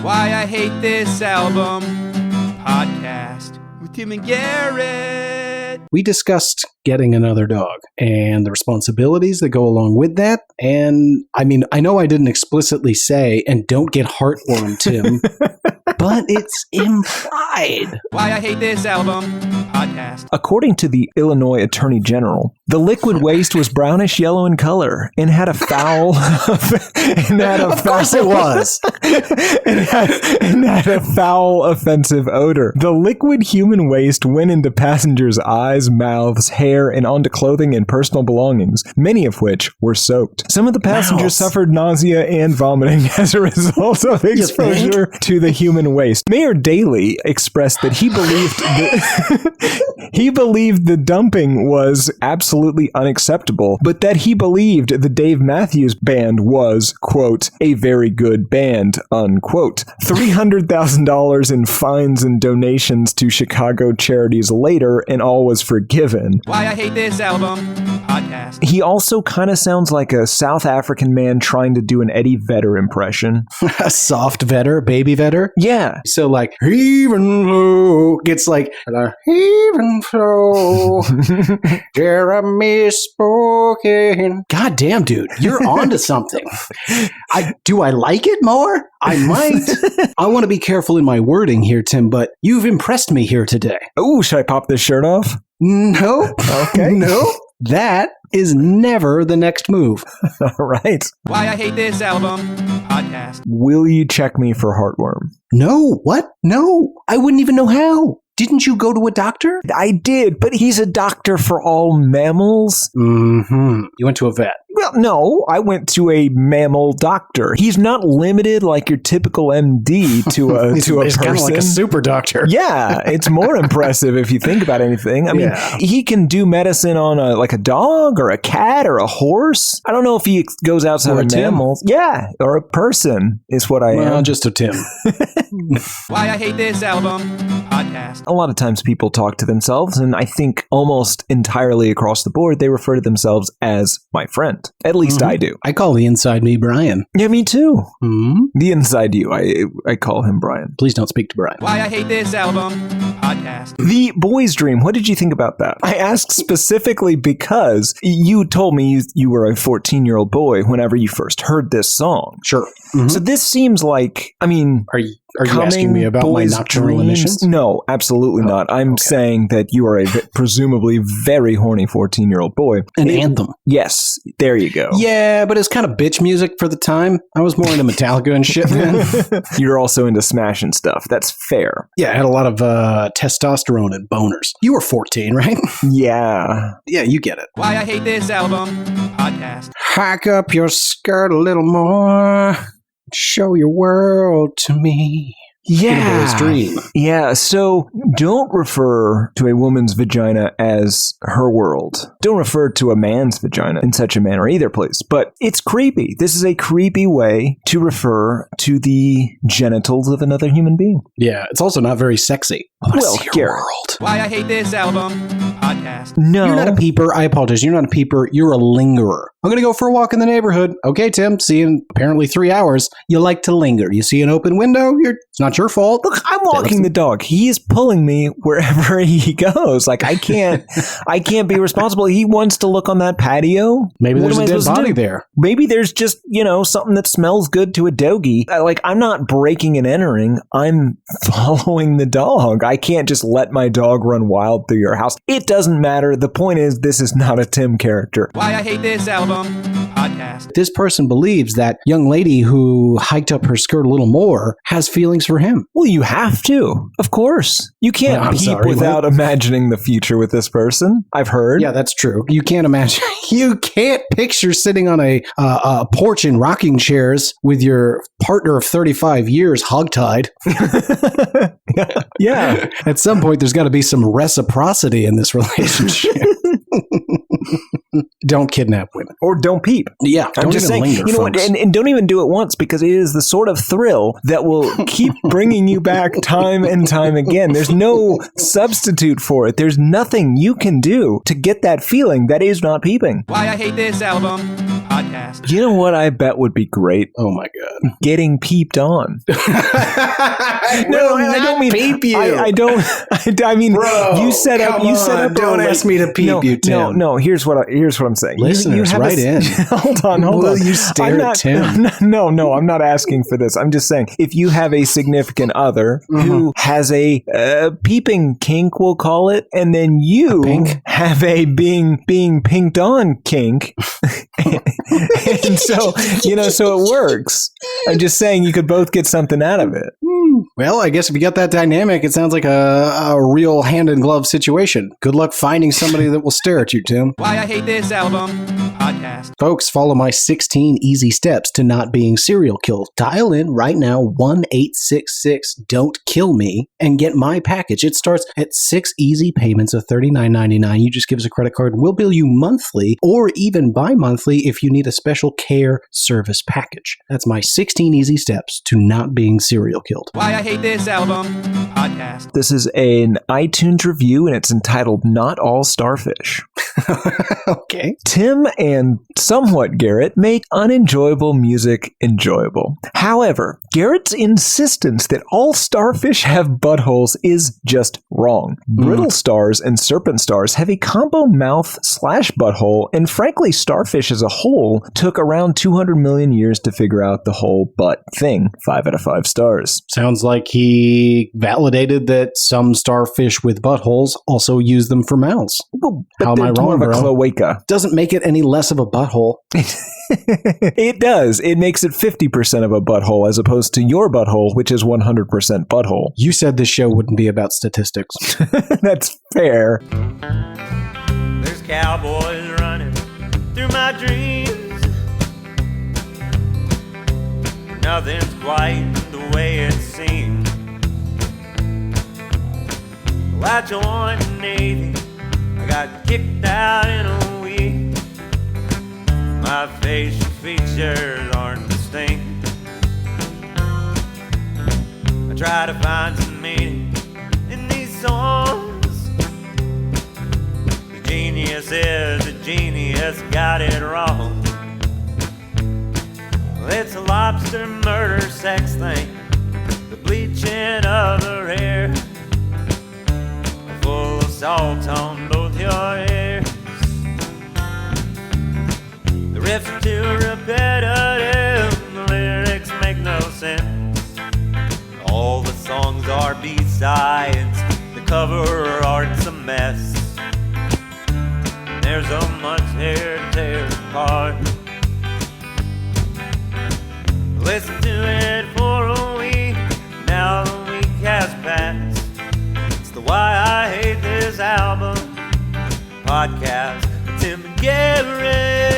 Why I Hate This Album podcast with Tim and Garrett. We discussed getting another dog and the responsibilities that go along with that. And I mean, I know I didn't explicitly say, and don't get Heartworm Tim, but it's implied. Why I Hate This Album podcast. According to the Illinois Attorney General, the liquid waste was brownish yellow in color and had a foul. Of course it was. and had a foul, offensive odor. The liquid human waste went into passengers' eyes, mouths, hair, and onto clothing and personal belongings, many of which were soaked. Some of the passengers suffered nausea and vomiting as a result of exposure to the human waste. Mayor Daley expressed that he believed the dumping was absolutely unacceptable, but that he believed the Dave Matthews Band was, quote, a very good band, unquote. $300,000 in fines and donations to Chicago charities later, and all was forgiven. Why I Hate This Album podcast. He also kind of sounds like a South African man trying to do an Eddie Vedder impression. A soft Vedder, baby Vedder? Yeah. So like, even though gets like, even though Jeremy spoken. God damn, dude, you're onto something. Do I like it more? I might. I want to be careful in my wording here, Tim, but you've impressed me here today. Oh, should I pop this shirt off? No. Okay. No. That is never the next move. All right. Why I Hate This Album podcast. Will you check me for heartworm? No. What? No. I wouldn't even know how. Didn't you go to a doctor? I did, but he's a doctor for all mammals. Mm-hmm. You went to a vet. Well, no, I went to a mammal doctor. He's not limited like your typical MD to a He's person. kind of like a super doctor. Yeah, it's more impressive if you think about anything. I mean, he can do medicine on a dog or a cat or a horse. I don't know if he goes outside of mammals. Yeah, or a person is what I am. Just a Tim. Why I Hate This Album podcast. A lot of times people talk to themselves, and I think almost entirely across the board, they refer to themselves as my friend. At least I do. I call the inside me Bryan. Yeah, me too. Mm-hmm. The inside you, I call him Bryan. Please don't speak to Bryan. Why I Hate This Album podcast. The Boy's Dream, what did you think about that? I asked specifically because you told me you were a 14-year-old boy whenever you first heard this song. Sure. Mm-hmm. So this seems like, I mean... Are you asking me about my nocturnal emissions? No, absolutely not. I'm saying that you are a presumably very horny 14-year-old boy. An anthem. Yes, there you go. Yeah, but it's kind of bitch music for the time. I was more into Metallica and shit then. You're also into Smash and stuff. That's fair. Yeah, I had a lot of testosterone and boners. You were 14, right? Yeah. Yeah, you get it. Why I Hate This Album podcast. Hike up your skirt a little more. Show your world to me. Yeah. Dream. Yeah. So don't refer to a woman's vagina as her world. Don't refer to a man's vagina in such a manner either, please. But it's creepy. This is a creepy way to refer to the genitals of another human being. Yeah. It's also not very sexy. Well, Garrett. World. Why I Hate This Album podcast. No. You're not a peeper. I apologize. You're not a peeper. You're a lingerer. I'm going to go for a walk in the neighborhood. Okay, Tim. See you in apparently 3 hours. You like to linger. You see an open window. It's not your fault. Look, I'm walking the dog. He is pulling me wherever he goes. Like I can't be responsible. He wants to look on that patio. Maybe there's a dead body there. Maybe there's just, something that smells good to a doggy. I'm not breaking and entering. I'm following the dog. I can't just let my dog run wild through your house. It doesn't matter. The point is, this is not a Tim character. Why I Hate This Album podcast. This person believes that young lady who hiked up her skirt a little more has feelings for him. Well, you have to. Of course. You can't peep without imagining the future with this person. I've heard. Yeah, that's true. You can't imagine. You can't picture sitting on a porch in rocking chairs with your partner of 35 years hogtied. Yeah. At some point, there's got to be some reciprocity in this relationship. Don't kidnap women. Or don't peep. Yeah, I'm just saying, linger, you know what, and don't even do it once, because it is the sort of thrill that will keep bringing you back time and time again. There's no substitute for it. There's nothing you can do to get that feeling that is not peeping. Why I Hate This Album podcast. Podcast. You know what I bet would be great? Oh my God. Getting peeped on. I don't mean peep you. I mean, Bro, you set up. Don't ask me to peep you, Tim. No. Here's what I'm saying. Listeners, have write in. Hold on. Will you stare at Tim? No, I'm not asking for this. I'm just saying, if you have a significant other who has a peeping kink, we'll call it, and then you have a being pinked on kink, and so it works. I'm just saying you could both get something out of it. Well, I guess if you got that dynamic, it sounds like a real hand-in-glove situation. Good luck finding somebody that will stare at you, Tim. Why I Hate This Album Podcast. Folks, follow my 16 easy steps to not being serial killed. Dial in right now, 1-866-DON'T-KILL-ME, and get my package. It starts at 6 easy payments of $39.99. You just give us a credit card, and we'll bill you monthly or even bi-monthly if you need a special care service package. That's my 16 easy steps to not being serial killed. Why I Hate This Album Podcast. This is an iTunes review, and it's entitled Not All Starfish. Okay. Tim and somewhat Garrett make unenjoyable music enjoyable. However, Garrett's insistence that all starfish have buttholes is just wrong. Brittle stars and serpent stars have a combo mouth/butthole, and frankly, starfish as a whole took around 200 million years to figure out the whole butt thing. 5 out of 5 stars. Sounds like he validated that some starfish with buttholes also use them for mouths. Well, How am I wrong, more of a bro? cloaca. Doesn't make it any less of a butthole. It does. It makes it 50% of a butthole as opposed to your butthole, which is 100% butthole. You said this show wouldn't be about statistics. That's fair. There's cowboys running through my dreams. Nothing's quite the way it seems. Well, I joined the Navy. I got kicked out in a week. My facial features aren't distinct. I try to find some meaning in these songs. The genius is a genius, got it wrong. Well, it's a lobster murder sex thing, the bleaching of her hair, full of salt on both your ears. The riffs are too repetitive, the lyrics make no sense. All the songs are B-sides, the cover art's a mess. There's so much here to tear apart. Listen to it for a week, now the week has passed. It's the Why I Hate This Album Podcast with Tim and Garrett.